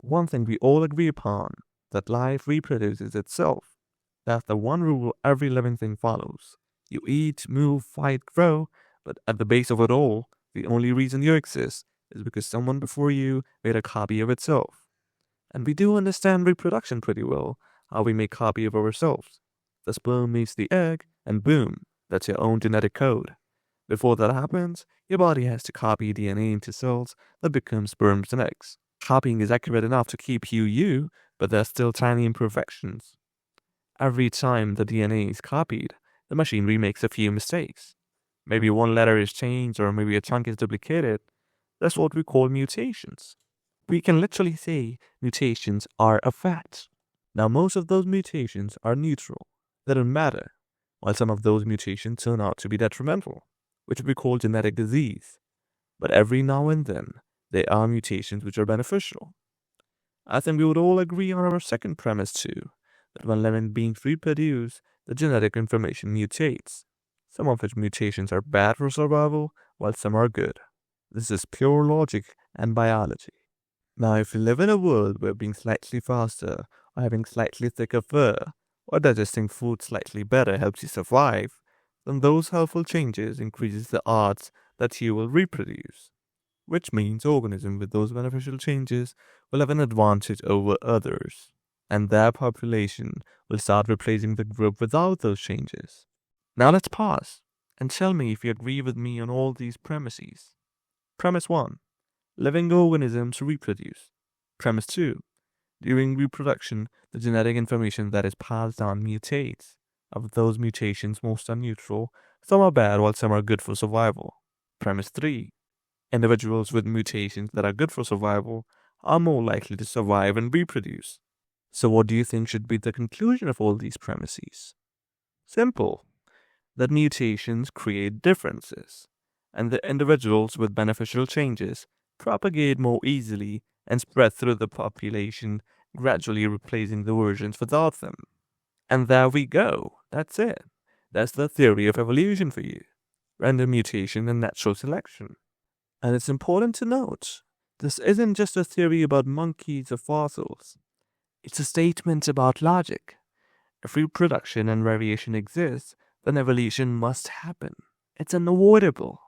One thing we all agree upon, that life reproduces itself. That's the one rule every living thing follows. You eat, move, fight, grow, but at the base of it all, the only reason you exist is because someone before you made a copy of itself. And we do understand reproduction pretty well, how we make a copy of ourselves. The sperm meets the egg, and boom, that's your own genetic code. Before that happens, your body has to copy DNA into cells that become sperms and eggs. Copying is accurate enough to keep you you, but there's still tiny imperfections. Every time the DNA is copied, the machinery makes a few mistakes. Maybe one letter is changed or maybe a chunk is duplicated. That's what we call mutations. We can literally say mutations are a fact. Now, most of those mutations are neutral. They don't matter, while some of those mutations turn out to be detrimental, which we call genetic disease. But every now and then, there are mutations which are beneficial. I think we would all agree on our second premise too, that when living beings reproduce, the genetic information mutates. Some of its mutations are bad for survival, while some are good. This is pure logic and biology. Now, if you live in a world where being slightly faster, or having slightly thicker fur, or digesting food slightly better helps you survive, then those helpful changes increases the odds that you will reproduce. Which means organisms with those beneficial changes will have an advantage over others, and their population will start replacing the group without those changes. Now let's pause and tell me if you agree with me on all these premises. Premise 1. Living organisms reproduce. Premise 2. During reproduction, the genetic information that is passed on mutates. Of those mutations, most are neutral, some are bad while some are good for survival. Premise 3. Individuals with mutations that are good for survival are more likely to survive and reproduce. So what do you think should be the conclusion of all these premises? Simple. That mutations create differences, and the individuals with beneficial changes propagate more easily and spread through the population, gradually replacing the versions without them. And there we go. That's it. That's the theory of evolution for you. Random mutation and natural selection. And it's important to note, this isn't just a theory about monkeys or fossils. It's a statement about logic. If reproduction and variation exist, then evolution must happen. It's unavoidable.